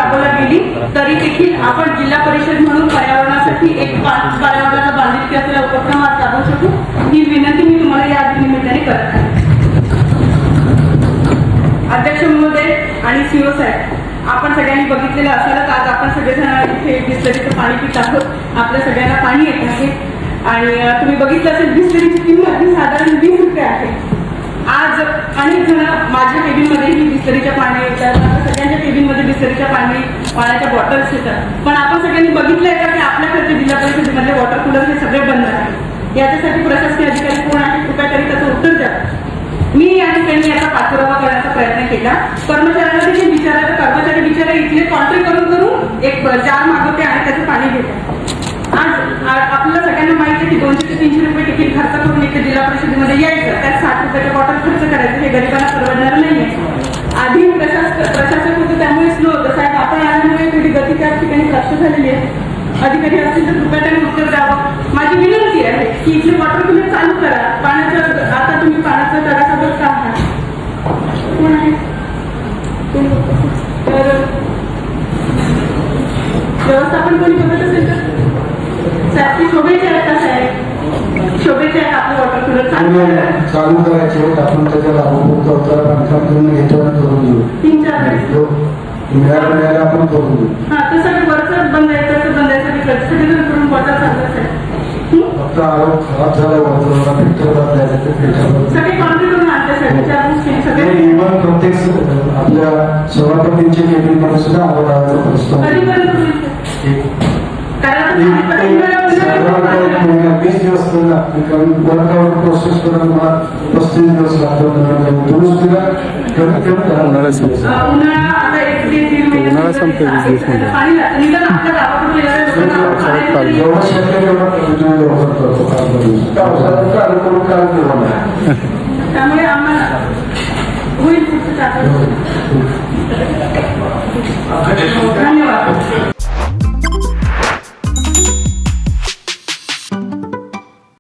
राबवली गेली तरी देखील आपण जिल्हा परिषद म्हणून पर्यावरणासाठी एक पर्यावरणाला बांधिलकी असलेला उपक्रम आज राबवू शकू ही विनंती मी तुम्हाला या निमित्ताने करत आहे. अध्यक्ष महोदय आणि सीओ साहेब, आपण सगळ्यांनी बघितलेलं असेलच आज आपण सगळेजण इथे बिस्लरीचं पाणी पित आहोत. आपल्या सगळ्यांना पाणी येत आहे आणि तुम्ही बघितलं असेल बिस्लरीची किंमत ही साधारण 20 रुपये आहे. आज अनेक जण माझ्या केबिनमध्येही बिस्लरीच्या पाणी येतात, सगळ्यांच्या केबिनमध्ये बिस्लरीच्या पाण्याच्या बॉटल्स येतात. पण आपण सगळ्यांनी बघितलंय का की आपल्याकडचे जिल्हा परिषदेमधले वॉटर कूलर हे सगळे बंद आहेत. याच्यासाठी प्रशासकीय अधिकारी कोण आहे कृपया तरी त्याचं उत्तर द्या. मी या ठिकाणी याचा पाठपुरावा करण्याचा प्रयत्न केला. कर्मचाऱ्यांना देखील विचारलं तर कर्मचारी बिचारे इथले कॉन्ट्री करून एक जार मागवते आणि त्याचं पाणी घेतात. आज आपल्याला सगळ्यांना माहिती आहे की 200 ते 300 रुपये तिकीट खर्च करून इथे जिल्हा परिषदेमध्ये यायचं, त्यात 60 रुपयाच्या बॉटल खर्च करायचं हे गरिबांना परवडणार नाहीये. आधी प्रशासक होतं त्यामुळे स्लो होतं. साहेब आपण आल्यामुळे थोडी गती त्या ठिकाणी प्राप्त झालेली आहे. अधिकारी असतील तर कृपया त्यांनी उत्तर द्यावं. माझी विनंती आहे की इथले वॉटर कूलर चालू करा. पाण्याचं आता तुम्ही पाण्याचं तडाखाबड का आहात कोण आहे तर व्यवस्थापन कोणी बघत असेल तर साहेब ती शोभेचे आहेत का साहेब? शोभेचे आहेत आपले वॉटर कूलर चालू करायचे आपण त्याच्याला बांधकाम करून घेतो करून देऊ 3-4 मिळायला आपण करून देऊ. हा तर सगळं वरचं बंद आहे त्याचं बंद आहे सगळीकडे करून बॉटल चालत आहे. फक्त आरोप खराब झाला वरचा फिल्टर बदलायचं ते फिल्टर सगळे कॉन्ट्री करून आणण्यासाठी सगळे इव्हन प्रत्येक आपल्या सभापतींच्या केबिनमध्ये सुद्धा आरोग्याचा प्रश्न 20 दिवस वर्कआउट प्रोसेस करून मला 35 दिवस लागतो. दुरुस्तीला कमीत कमी उन्हाळा संपतो 20 दिवस मध्ये जेवढं शक्य तेवढं पद्धतीने व्यवहार करतो. त्यामुळे आम्हाला होईल पुढचं